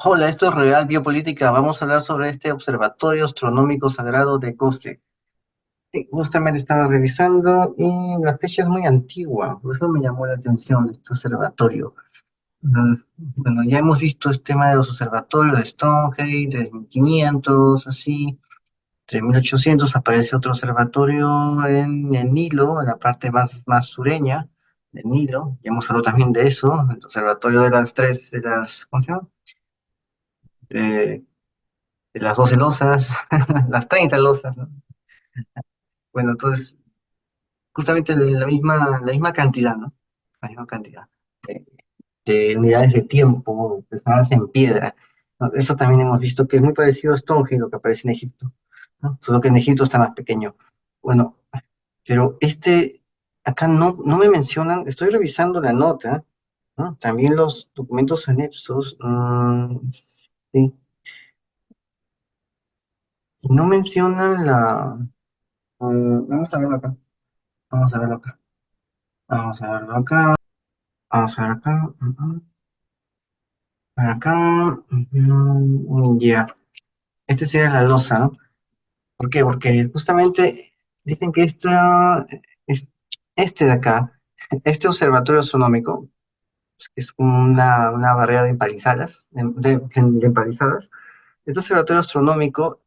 Hola, esto es Real Biopolítica. Vamos a hablar sobre este Observatorio Astronómico Sagrado de Coste. Sí, justamente estaba revisando y la fecha es muy antigua, por eso me llamó la atención este observatorio. Bueno, ya hemos visto este tema de los observatorios de Stonehenge, 3500, así. 3800 aparece otro observatorio en el Nilo, en la parte más sureña del Nilo. Ya hemos hablado también de eso, el observatorio de las tres, ¿cómo se llama? De las 12 losas, las 30 losas, ¿no? Bueno, entonces, justamente la misma cantidad, ¿no? La misma cantidad de, de unidades de tiempo pesadas en piedra, ¿no? Eso también hemos visto que es muy parecido a Stonehenge, lo que aparece en Egipto, ¿no? Solo que en Egipto está más pequeño. Bueno, pero acá no me mencionan, estoy revisando la nota, ¿no? También los documentos anexos, sí, y no mencionan vamos a verlo acá, vamos a verlo acá. Vamos a verlo acá. Vamos a ver acá. Acá. Ya. Este sería la losa, ¿no? ¿Por qué? Porque justamente dicen que es- este de acá, este observatorio astronómico, que es como una barrera de empalizadas, de empalizadas, este observatorio astronómico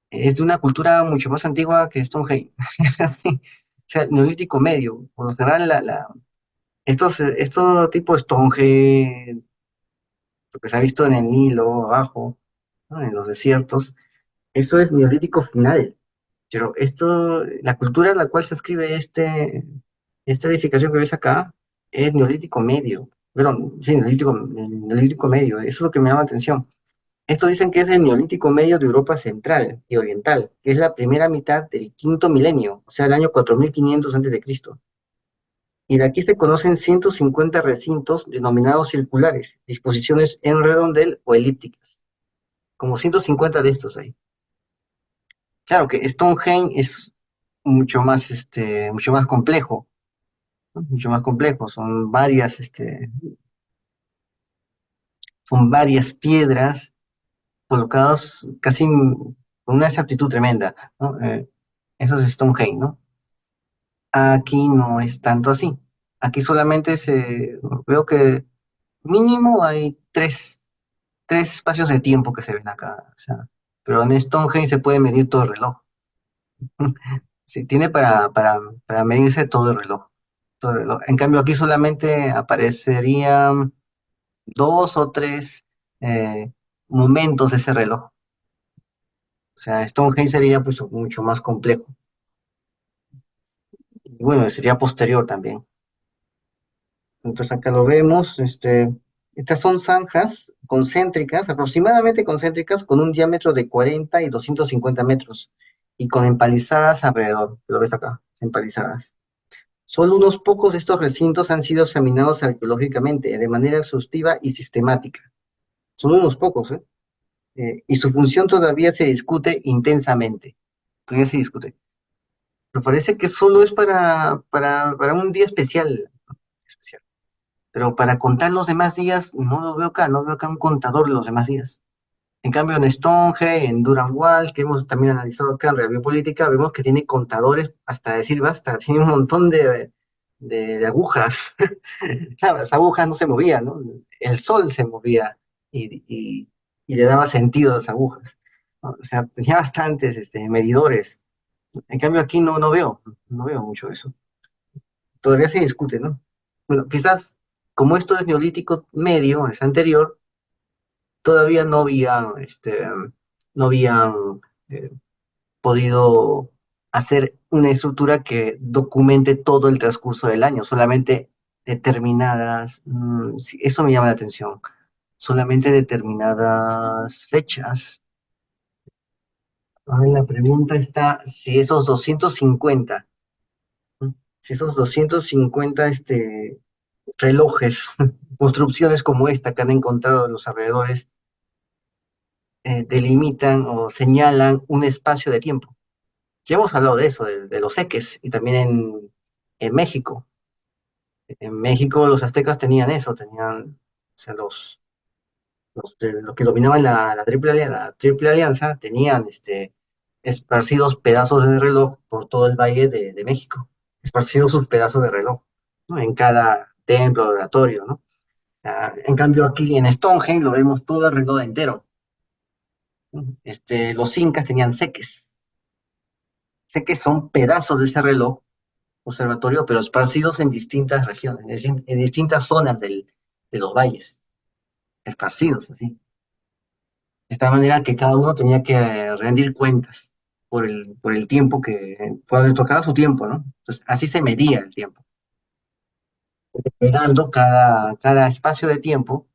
es de una cultura mucho más antigua que Stonehenge. O sea, neolítico medio. Por lo general, estos tipos de Stonehenge, lo que se ha visto en el Nilo, abajo, ¿no? En los desiertos, eso es neolítico final. Pero la cultura en la cual se escribe esta edificación que ves acá es neolítico medio. Pero, sí, neolítico medio, eso es lo que me llama la atención. Esto dicen que es del neolítico medio de Europa central y oriental, que es la primera mitad del quinto milenio, o sea, el año 4500 antes de Cristo. Y de aquí se conocen 150 recintos denominados circulares, disposiciones en redondel o elípticas, como 150 de estos hay. Claro que Stonehenge es mucho más complejo, ¿no? Mucho más complejo. Son varias piedras colocadas casi con una exactitud tremenda, ¿no? Eso es Stonehenge, ¿no? Aquí no es tanto así. Aquí solamente veo que mínimo hay tres espacios de tiempo que se ven acá. O sea, pero en Stonehenge se puede medir todo el reloj. Sí, tiene para medirse todo el reloj. Todo el reloj. En cambio, aquí solamente aparecerían dos o tres momentos de ese reloj. O sea, Stonehenge sería pues mucho más complejo. Y bueno, sería posterior también. Entonces acá lo vemos. Estas son zanjas concéntricas, aproximadamente concéntricas, con un diámetro de 40 y 250 metros y con empalizadas alrededor. Lo ves acá, empalizadas. Solo unos pocos de estos recintos han sido examinados arqueológicamente de manera exhaustiva y sistemática. Solo unos pocos, ¿eh? Y su función todavía se discute intensamente. Todavía se discute. Pero parece que solo es para un día especial. Pero para contar los demás días, no veo acá un contador de los demás días. En cambio, en Stonehenge, en Durham Wall, que hemos también analizado acá en Review Política, vemos que tiene contadores hasta decir basta, tiene un montón de agujas. Claro, las agujas no se movían, ¿no? El sol se movía y le daba sentido a las agujas, ¿no? O sea, tenía bastantes medidores. En cambio, aquí no veo mucho eso. Todavía se discute, ¿no? Bueno, quizás como esto es neolítico medio, es anterior, todavía no habían eh, podido hacer una estructura que documente todo el transcurso del año, solamente determinadas, sí, eso me llama la atención, solamente determinadas fechas. Ahora la pregunta está si esos 250, ¿no? Si esos 250 relojes, construcciones como esta que han encontrado en los alrededores, delimitan o señalan un espacio de tiempo. Ya hemos hablado de eso, de los eques, y también en México. En México los aztecas tenían eso, o sea, Los que dominaban la Triple Alianza tenían esparcidos pedazos de reloj por todo el Valle de México, esparcidos sus pedazos de reloj, ¿no? En cada templo, oratorio, ¿no? En cambio aquí en Stonehenge lo vemos todo el reloj entero, ¿no? Los incas tenían seques. Seques son pedazos de ese reloj observatorio, pero esparcidos en distintas regiones, en distintas zonas de los valles, esparcidos así. De tal manera que cada uno tenía que rendir cuentas por el tiempo cuando le tocaba su tiempo, ¿no? Entonces, así se medía el tiempo, pegando cada espacio de tiempo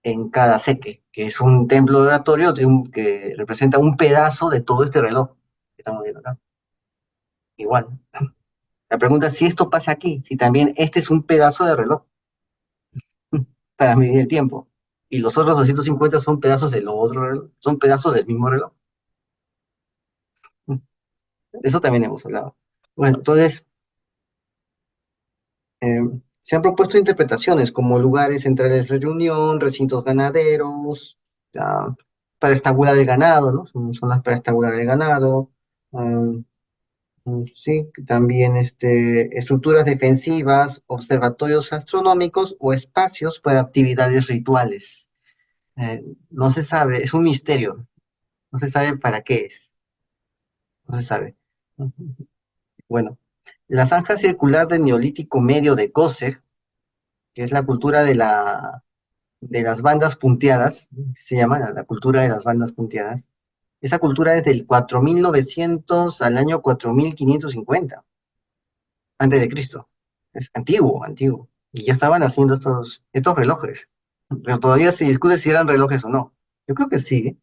en cada seque, que es un templo oratorio que representa un pedazo de todo este reloj que estamos viendo acá. Igual. La pregunta es si esto pasa aquí, si también este es un pedazo de reloj para medir el tiempo, y los otros 250 son pedazos del otro reloj, son pedazos del mismo reloj. Eso también hemos hablado. Bueno, entonces, Eh, se han propuesto interpretaciones como lugares centrales de reunión, recintos ganaderos, ya, para estabular el ganado, ¿no? Son zonas para estabular el ganado. um, sí, también estructuras defensivas, observatorios astronómicos o espacios para actividades rituales. No se sabe, es un misterio, no se sabe para qué es, no se sabe. Bueno, la zanja circular del Neolítico Medio de Kosek, que es la cultura de las bandas punteadas, se llama la cultura de las bandas punteadas. Esa cultura es del 4900 al año 4550 antes de Cristo. Es antiguo, antiguo. Y ya estaban haciendo estos relojes. Pero todavía se discute si eran relojes o no. Yo creo que sí,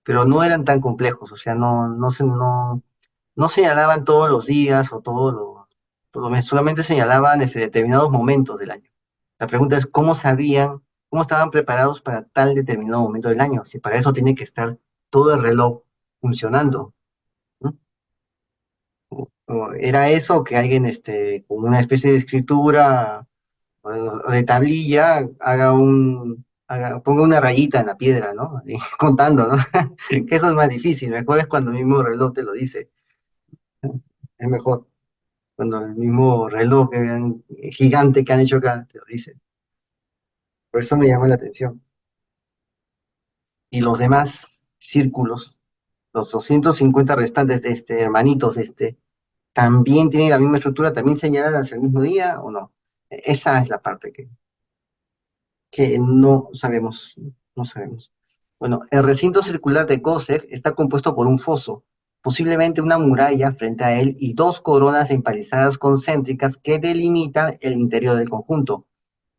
pero no eran tan complejos. O sea, no señalaban todos los días o todos los meses, solamente señalaban determinados momentos del año. La pregunta es cómo sabían, cómo estaban preparados para tal determinado momento del año, si para eso tiene que estar todo el reloj funcionando, ¿no? O era eso que alguien con una especie de escritura o de tablilla ponga una rayita en la piedra, ¿no? Y contando, ¿no? Que eso es más difícil, mejor es cuando el mismo reloj te lo dice, es mejor cuando el mismo reloj gigante que han hecho acá te lo dice. Por eso me llama la atención. Y los demás círculos, los 250 restantes hermanitos, también tienen la misma estructura, también señalan hacia el mismo día o no. Esa es la parte que no sabemos, no sabemos. Bueno, el recinto circular de Gosev está compuesto por un foso, posiblemente una muralla frente a él y dos coronas empalizadas concéntricas que delimitan el interior del conjunto.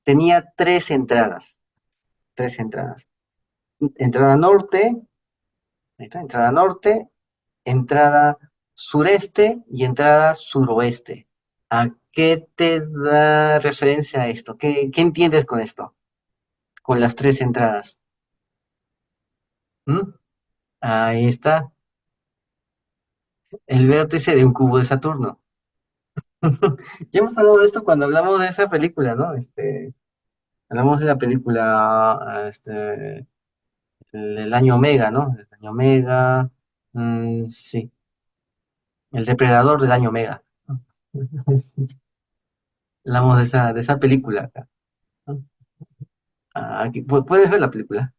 Tenía tres entradas, tres entradas. Entrada norte, ahí está, entrada norte, entrada sureste y entrada suroeste. ¿A qué te da referencia esto? ¿Qué entiendes con esto? Con las tres entradas. ¿Mm? Ahí está, el vértice de un cubo de Saturno. Ya hemos hablado de esto cuando hablamos de esa película, ¿no? Hablamos de la película, el año Omega, ¿no? El año Omega, sí, el depredador del año Omega. Hablamos de esa película acá, ¿no? Aquí, puedes ver la película.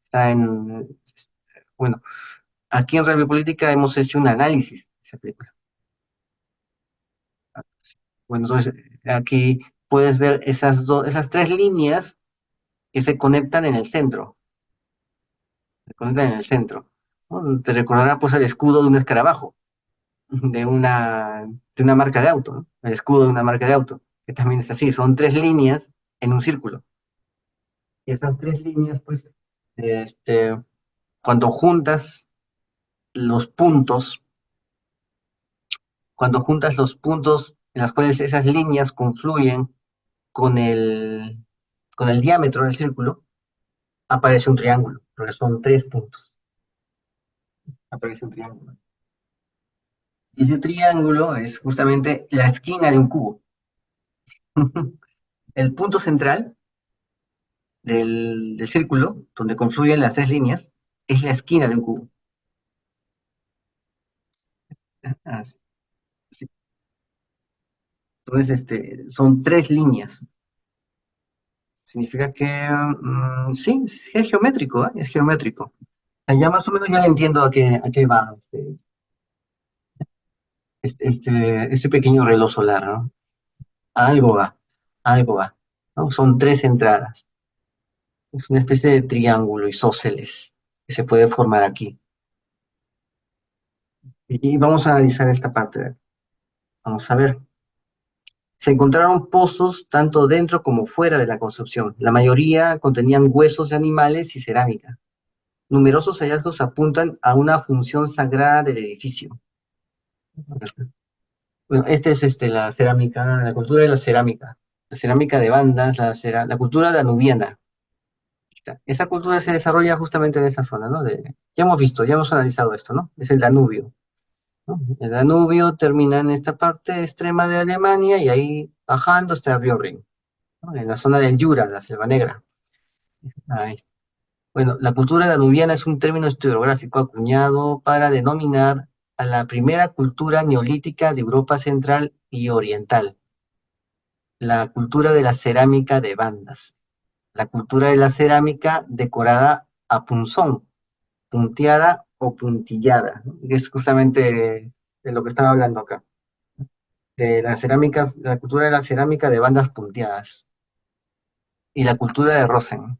Bueno, aquí en Rebel Política hemos hecho un análisis de esa película. Bueno, entonces aquí puedes ver esas tres líneas que se conectan en el centro, se conectan en el centro, ¿no? Te recordará pues el escudo de un escarabajo, de una marca de auto, ¿no? El escudo de una marca de auto, que también es así, son tres líneas en un círculo. Y esas tres líneas, pues, este, cuando juntas los puntos, cuando juntas los puntos en los cuales esas líneas confluyen con el, con el diámetro del círculo, aparece un triángulo, porque son tres puntos, aparece un triángulo. Y ese triángulo es justamente la esquina de un cubo. El punto central del círculo, donde confluyen las tres líneas, es la esquina de un cubo. Ah, sí. Entonces, son tres líneas. Significa que, sí, es geométrico, ¿eh? Es geométrico. Ya más o menos ya entiendo a qué va este pequeño reloj solar, ¿no? Algo va, algo va, ¿no? Son tres entradas. Es una especie de triángulo isósceles que se puede formar aquí. Y vamos a analizar esta parte de aquí. Vamos a ver. Se encontraron pozos tanto dentro como fuera de la construcción. La mayoría contenían huesos de animales y cerámica. Numerosos hallazgos apuntan a una función sagrada del edificio. Bueno, esta es la cerámica, la cultura de la cerámica de bandas, la cultura danubiana. Está. Esa cultura se desarrolla justamente en esa zona, ¿no? Ya hemos visto, ya hemos analizado esto, ¿no? Es el Danubio, ¿no? El Danubio termina en esta parte extrema de Alemania y ahí bajando está el río Rin, ¿no? En la zona del Jura, la Selva Negra. Ahí. Bueno, la cultura danubiana es un término historiográfico acuñado para denominar a la primera cultura neolítica de Europa Central y Oriental, la cultura de la cerámica de bandas, la cultura de la cerámica decorada a punzón, punteada o puntillada, ¿no? Es justamente de lo que estaba hablando acá, de la cerámica, la cultura de la cerámica de bandas punteadas y la cultura de Rosen.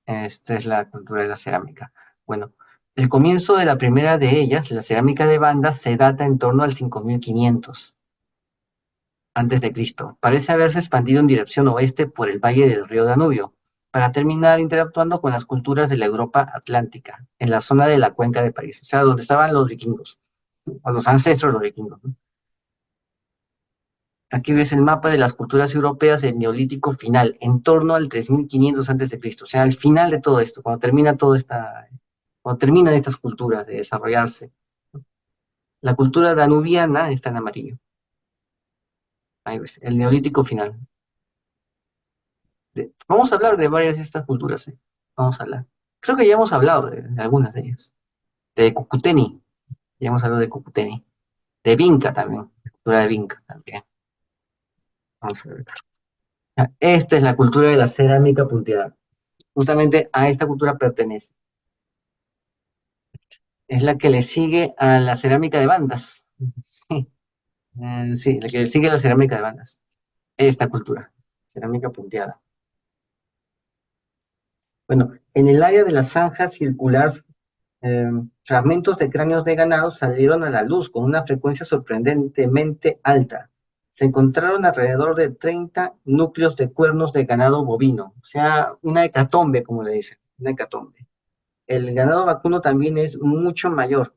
Esta es la cultura de la cerámica. Bueno, el comienzo de la primera de ellas, la cerámica de bandas, se data en torno al 5500 antes de Cristo. Parece haberse expandido en dirección oeste por el valle del río Danubio, para terminar interactuando con las culturas de la Europa atlántica, en la zona de la cuenca de París, o sea, donde estaban los vikingos, o los ancestros de los vikingos, ¿no? Aquí ves el mapa de las culturas europeas del Neolítico final, en torno al 3500 antes de Cristo, o sea, al final de todo esto, cuando terminan estas culturas de desarrollarse. La cultura danubiana está en amarillo. Ahí ves, el Neolítico final. Vamos a hablar de varias de estas culturas, ¿eh? Vamos a hablar. Creo que ya hemos hablado de algunas de ellas. De Cucuteni, ya hemos hablado de Cucuteni. De Vinca también, la cultura de Vinca también. Vamos a ver. Esta es la cultura de la cerámica punteada. Justamente a esta cultura pertenece. Es la que le sigue a la cerámica de bandas. Sí, sí, la que le sigue a la cerámica de bandas. Esta cultura, cerámica punteada. Bueno, en el área de la zanja circular, fragmentos de cráneos de ganado salieron a la luz con una frecuencia sorprendentemente alta. Se encontraron alrededor de 30 núcleos de cuernos de ganado bovino, o sea, una hecatombe, como le dicen, una hecatombe. El ganado vacuno también es mucho mayor,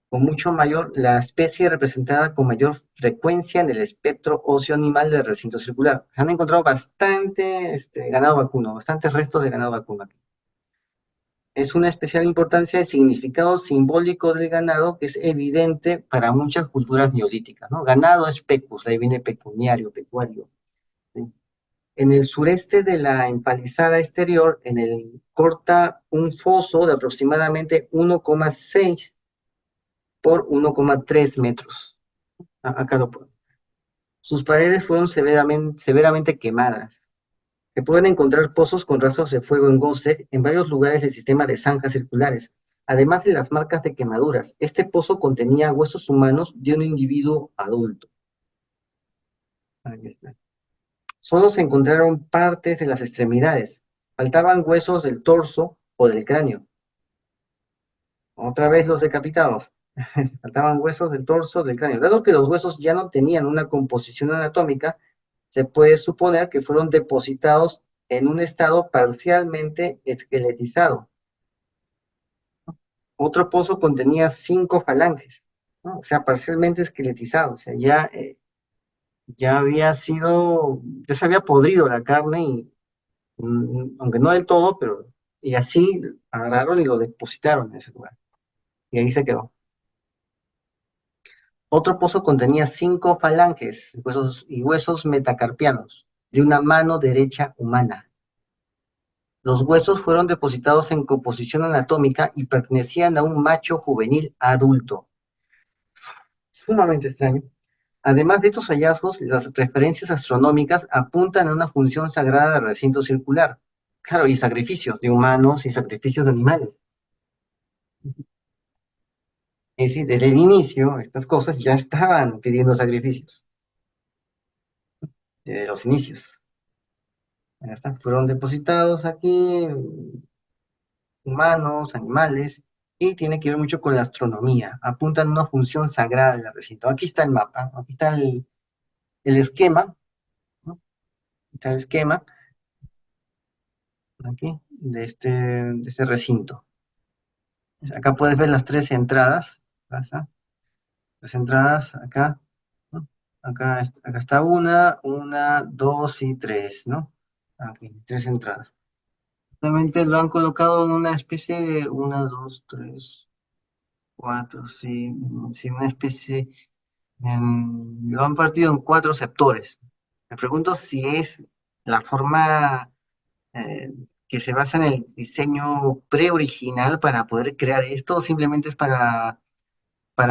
con mucho mayor, la especie representada con mayor frecuencia en el espectro óseo animal del recinto circular. Se han encontrado bastante ganado vacuno, bastantes restos de ganado vacuno aquí. Es una especial importancia el significado simbólico del ganado que es evidente para muchas culturas neolíticas, ¿no? Ganado es pecus, de ahí viene pecuniario, pecuario, ¿sí? En el sureste de la empalizada exterior, en el corta un foso de aproximadamente 1,6 por 1,3 metros. Acá lo puedo. Sus paredes fueron severamente quemadas. Se pueden encontrar pozos con rastros de fuego en Gosse en varios lugares del sistema de zanjas circulares, además de las marcas de quemaduras. Este pozo contenía huesos humanos de un individuo adulto. Ahí está. Solo se encontraron partes de las extremidades. Faltaban huesos del torso o del cráneo. Otra vez los decapitados. Faltaban huesos del torso o del cráneo. Dado que los huesos ya no tenían una composición anatómica, se puede suponer que fueron depositados en un estado parcialmente esqueletizado. Otro pozo contenía 5 falanges, ¿no? O sea, parcialmente esqueletizado, o sea, ya se había podrido la carne, y, aunque no del todo, pero, y así agarraron y lo depositaron en ese lugar, y ahí se quedó. Otro pozo contenía 5 falanges huesos metacarpianos de una mano derecha humana. Los huesos fueron depositados en composición anatómica y pertenecían a un macho juvenil adulto. Sumamente extraño. Además de estos hallazgos, las referencias astronómicas apuntan a una función sagrada del recinto circular. Claro, y sacrificios de humanos y sacrificios de animales. Es decir, desde el inicio, estas cosas ya estaban pidiendo sacrificios, desde los inicios. Ya está, fueron depositados aquí humanos, animales, y tiene que ver mucho con la astronomía. Apuntan a una función sagrada del recinto. Aquí está el mapa, aquí está el esquema, ¿no? Está el esquema aquí de este recinto. Acá puedes ver las 3 entradas. Acá está, 3 entradas, acá, ¿no? Acá está una, dos y tres, ¿no? Aquí, 3 entradas. Realmente lo han colocado en una especie de una, dos, tres, cuatro, sí, sí, una especie, lo han partido en 4 sectores. Me pregunto si es la forma eh, que se basa en el diseño pre-original para poder crear esto o simplemente es para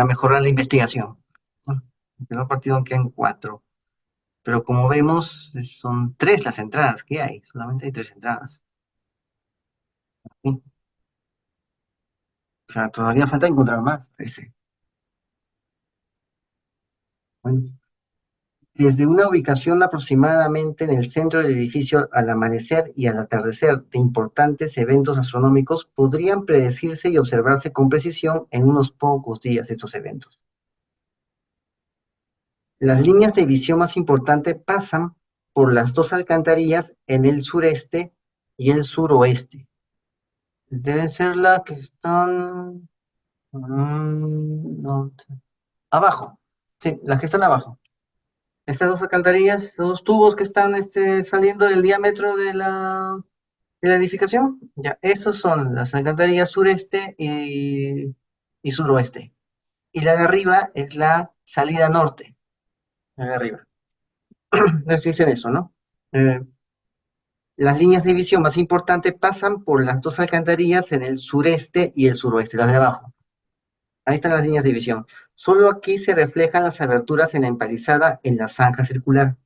mejorar la investigación, ¿no? Lo han partido aquí en 4. Pero como vemos, son 3 las entradas que hay, solamente hay 3 entradas. ¿Sí? O sea, todavía falta encontrar más, parece. Bueno, desde una ubicación aproximadamente en el centro del edificio al amanecer y al atardecer de importantes eventos astronómicos podrían predecirse y observarse con precisión en unos pocos días estos eventos. Las líneas de visión más importantes pasan por las 2 alcantarillas en el sureste y el suroeste. Deben ser las que están no, abajo. Sí, las que están abajo. Estas 2 alcantarillas, esos tubos que están saliendo del diámetro de la edificación, ya, esos son las alcantarillas sureste y suroeste. Y la de arriba es la salida norte, la de arriba. Les dicen eso, ¿no? Eh, las líneas de visión más importantes pasan por las 2 alcantarillas en el sureste y el suroeste, las de abajo. Ahí están las líneas de visión. Solo aquí se reflejan las aberturas en la empalizada en la zanja circular.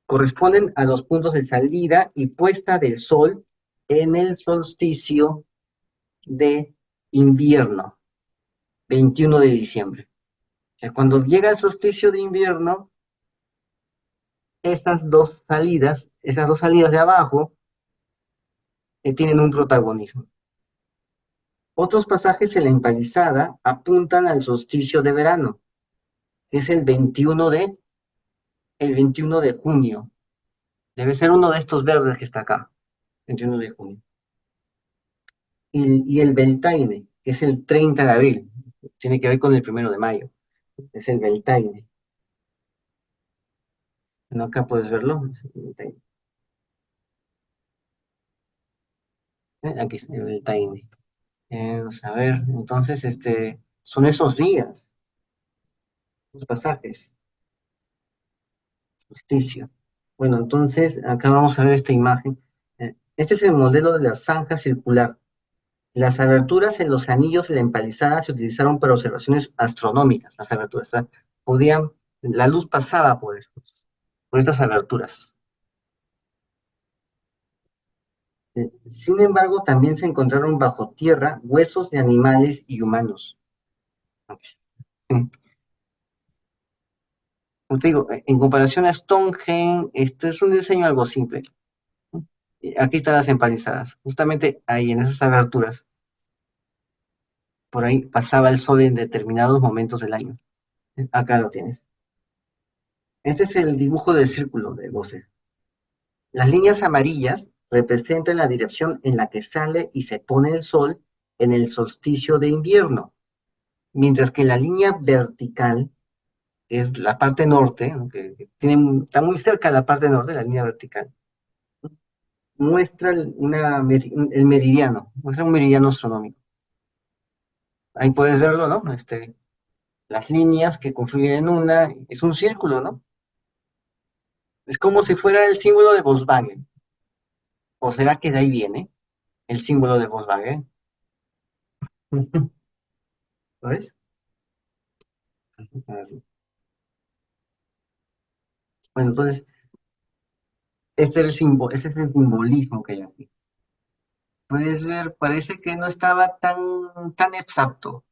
Corresponden a los puntos de salida y puesta del sol en el solsticio de invierno, 21 de diciembre. O sea, cuando llega el solsticio de invierno, esas dos salidas de abajo tienen un protagonismo. Otros pasajes en la empalizada apuntan al solsticio de verano, que es el 21 de junio. Debe ser uno de estos verdes que está acá, 21 de junio. Y el Beltaine, que es el 30 de abril. Tiene que ver con el 1 de mayo. Es el Beltaine. No, acá puedes verlo. Es el Beltaine. Aquí está el Beltaine. Vamos a ver, entonces, son esos días, los pasajes, solsticio. Bueno, entonces, acá vamos a ver esta imagen. Este es el modelo de la zanja circular. Las aberturas en los anillos de la empalizada se utilizaron para observaciones astronómicas, las aberturas. O sea, la luz pasaba por estas aberturas. Sin embargo, también se encontraron bajo tierra huesos de animales y humanos. Mm, Como te digo, en comparación a Stonehenge, este es un diseño algo simple. Aquí están las empalizadas. Justamente ahí, en esas aberturas, por ahí pasaba el sol en determinados momentos del año. Acá lo tienes. Este es el dibujo del círculo de Gosser. Las líneas amarillas representan la dirección en la que sale y se pone el sol en el solsticio de invierno, mientras que la línea vertical, que es la parte norte, ¿no? Está muy cerca de la parte norte, la línea vertical, muestra el meridiano, muestra un meridiano astronómico. Ahí puedes verlo, ¿no? Las líneas que confluyen en una, es un círculo, ¿no? Es como si fuera el símbolo de Volkswagen. ¿O será que de ahí viene el símbolo de Volkswagen? ¿Lo ves? Así. Bueno, entonces, ese es el simbolismo que hay aquí. Puedes ver, parece que no estaba tan exacto.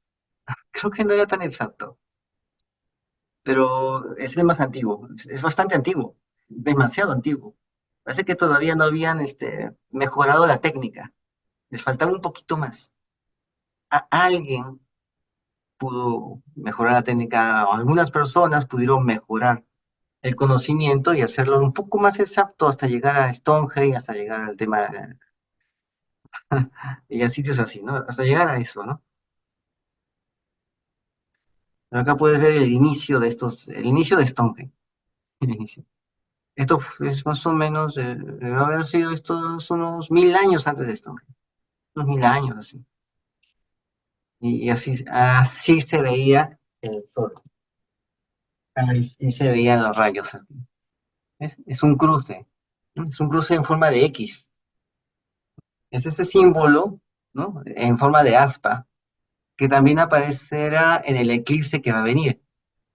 Creo que no era tan exacto, pero es el más antiguo. Es bastante antiguo, demasiado antiguo. Parece que todavía no habían mejorado la técnica. Les faltaba un poquito más. Alguien pudo mejorar la técnica, o algunas personas pudieron mejorar el conocimiento y hacerlo un poco más exacto hasta llegar a Stonehenge, hasta llegar al tema, y a sitios así, ¿no? Hasta llegar a eso, ¿no? Pero acá puedes ver el inicio de Stonehenge, el inicio. Es más o menos, debe haber sido estos unos 1000 años antes de Stonehenge, unos 1000 años así. Y así se veía el sol, y se veían los rayos. Es un cruce, ¿no? Es un cruce en forma de X. Es ese símbolo, ¿no? En forma de aspa, que también aparecerá en el eclipse que va a venir.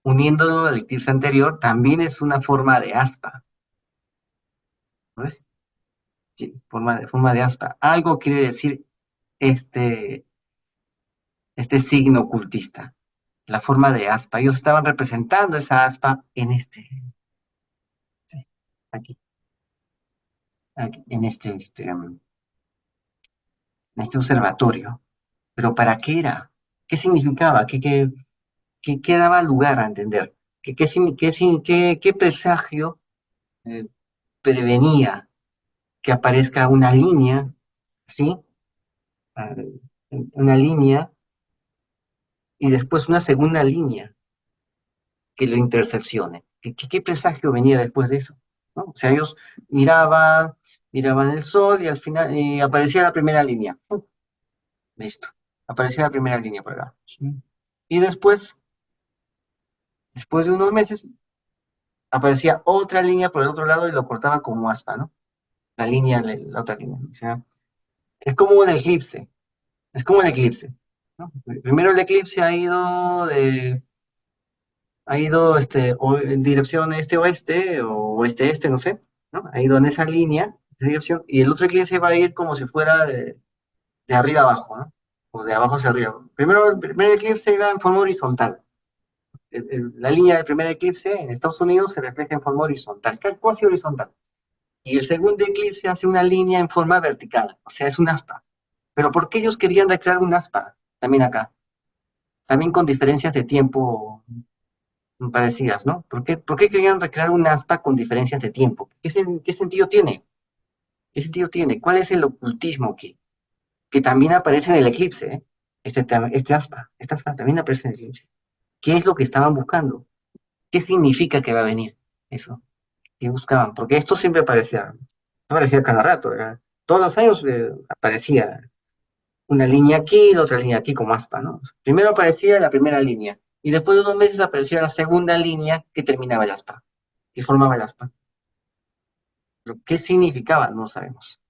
Uniéndolo al eclipse anterior, también es una forma de aspa, ¿no es? Sí, forma de aspa. Algo quiere decir este, este signo ocultista, la forma de aspa. Ellos estaban representando esa aspa en sí, aquí, en este observatorio. Pero ¿para qué era? ¿Qué significaba? ¿Qué daba lugar a entender? ¿Qué presagio prevenía que aparezca una línea, ¿sí? Ah, una línea y después una segunda línea que lo interseccione. ¿Qué presagio venía después de eso? ¿No? O sea, ellos miraban, miraban el sol y al final aparecía la primera línea. Listo. Aparecía la primera línea por acá. ¿Sí? Y después de unos meses, aparecía otra línea por el otro lado y lo cortaba como aspa, ¿no? La otra línea. O sea, es como un eclipse. Es como un eclipse, ¿no? Primero el eclipse ha ido en dirección este-oeste o oeste-este, no sé, ¿no? Ha ido en esa línea, esa dirección, y el otro eclipse va a ir como si fuera de arriba abajo, ¿no? O de abajo hacia arriba. Primero, el primer eclipse va en forma horizontal. La línea del primer eclipse en Estados Unidos se refleja en forma horizontal, casi horizontal. Y el segundo eclipse hace una línea en forma vertical, o sea, es un aspa. Pero ¿por qué ellos querían recrear un aspa también acá? También con diferencias de tiempo parecidas, ¿no? ¿Por qué querían recrear un aspa con diferencias de tiempo? ¿Qué sentido tiene? ¿Qué sentido tiene? ¿Cuál es el ocultismo que también aparece en el eclipse? Este aspa también aparece en el eclipse. ¿Qué es lo que estaban buscando? ¿Qué significa que va a venir eso? ¿Qué buscaban? Porque esto siempre aparecía cada rato, ¿verdad? Todos los años aparecía una línea aquí y la otra línea aquí como aspa, ¿no? Primero aparecía la primera línea y después de unos meses aparecía la segunda línea que terminaba el aspa, que formaba el aspa. Pero ¿qué significaba? No sabemos.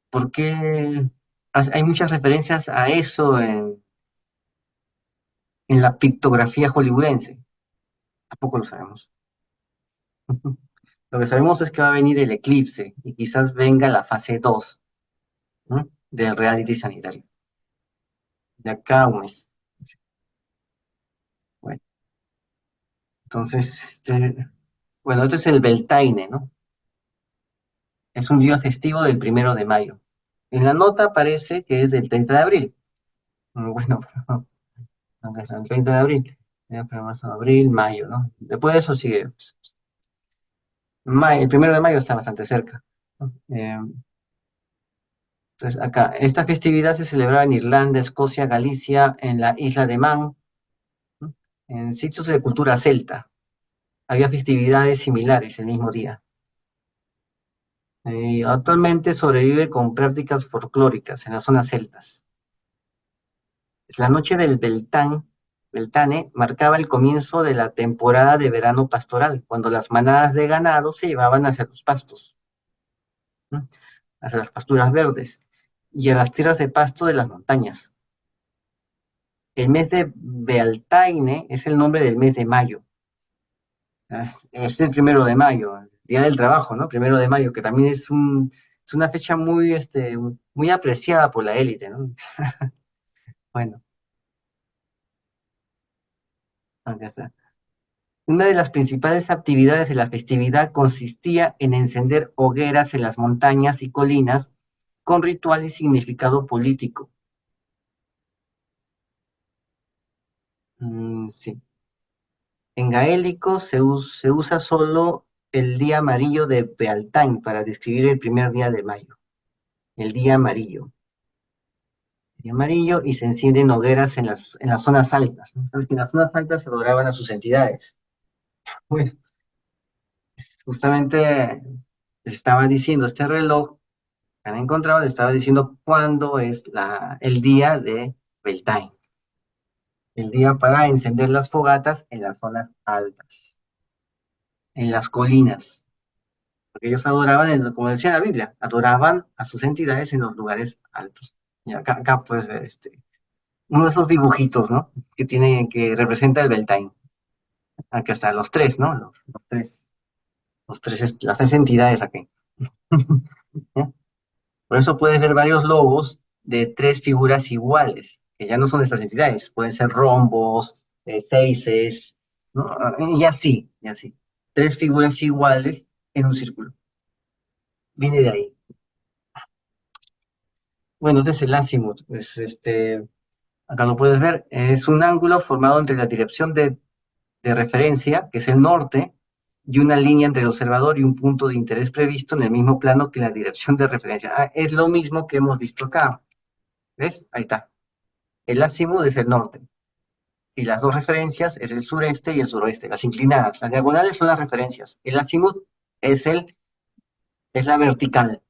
¿Por qué hay muchas referencias a eso en la pictografía hollywoodense? Tampoco lo sabemos. Lo que sabemos es que va a venir el eclipse y quizás venga la fase 2, ¿no? Del reality sanitario. De acá a un mes. Bueno, entonces, bueno, este es el Beltaine, ¿no? Es un día festivo del 1 de mayo. En la nota parece que es del 30 de abril. Bueno, aunque sea el 30 de abril. Febrero, marzo, abril, mayo, ¿no? Después de eso sigue. Pues, el 1 de mayo está bastante cerca, ¿no? Entonces, acá, esta festividad se celebraba en Irlanda, Escocia, Galicia, en la isla de Man, ¿no? En sitios de cultura celta. Había festividades similares el mismo día. Actualmente sobrevive con prácticas folclóricas en las zonas celtas. Es la noche del Beltán, Beltane, marcaba el comienzo de la temporada de verano pastoral, cuando las manadas de ganado se llevaban hacia los pastos, ¿no? Hacia las pasturas verdes y a las tierras de pasto de las montañas. El mes de Beltaine es el nombre del mes de mayo. Es el 1 de mayo, el Día del Trabajo, ¿no? 1 de mayo, que también es una fecha muy, muy apreciada por la élite, ¿no? Bueno, acá está. Una de las principales actividades de la festividad consistía en encender hogueras en las montañas y colinas con ritual y significado político. Sí. En gaélico se usa solo el día amarillo de Beltane para describir el primer día de mayo. El día amarillo. El día amarillo y se encienden hogueras en las zonas altas, ¿no? Sabes que en las zonas altas se adoraban a sus entidades. Bueno, justamente les estaba diciendo, este reloj que han encontrado, le estaba diciendo cuándo es el día de Beltane. El día para encender las fogatas en las zonas altas, en las colinas. Porque ellos adoraban, como decía la Biblia, adoraban a sus entidades en los lugares altos. Y acá puedes ver uno de esos dibujitos, ¿no? Que representa el Beltane. Acá están los tres, ¿no? Las tres entidades aquí. Por eso puedes ver varios logos de tres figuras iguales, que ya no son de estas entidades. Pueden ser rombos, seises, ¿no? Y así, y así. Tres figuras iguales en un círculo. Viene de ahí. Bueno, este es el azimut. Acá lo puedes ver. Es un ángulo formado entre la dirección de referencia, que es el norte, y una línea entre el observador y un punto de interés previsto en el mismo plano que la dirección de referencia. Es lo mismo que hemos visto acá. ¿Ves? Ahí está. El azimut es el norte. Y las dos referencias es el sureste y el suroeste, las inclinadas. Las diagonales son las referencias. El azimut es, es la vertical,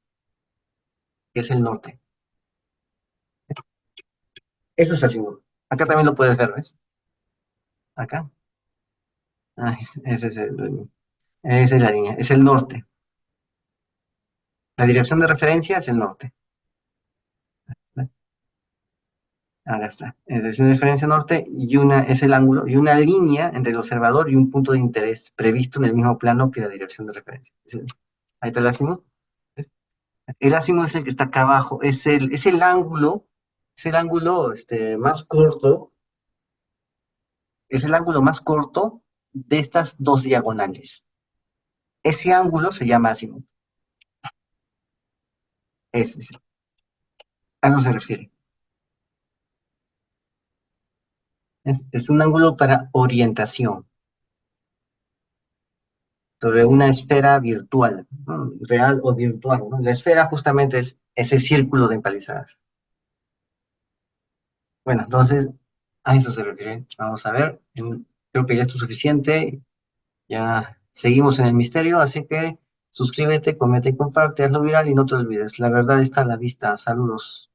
que es el norte. Eso es azimut. Acá también lo puedes ver, ¿ves? Acá. Ese es esa es la línea, es el norte. La dirección de referencia es el norte. Acá está. Dirección de referencia norte y una es el ángulo y una línea entre el observador y un punto de interés previsto en el mismo plano que la dirección de referencia. Ahí está el azimut. El azimut es el que está acá abajo, es el ángulo más corto, es el ángulo más corto de estas dos diagonales. Ese ángulo se llama azimut. Es, a eso se refiere. Es un ángulo para orientación sobre una esfera virtual, ¿no? Real o virtual, ¿no? La esfera justamente es ese círculo de empalizadas. Bueno, entonces, a eso se refiere. Vamos a ver. Creo que ya esto es suficiente. Ya seguimos en el misterio, así que suscríbete, comenta y comparte, hazlo viral y no te olvides. La verdad está a la vista. Saludos.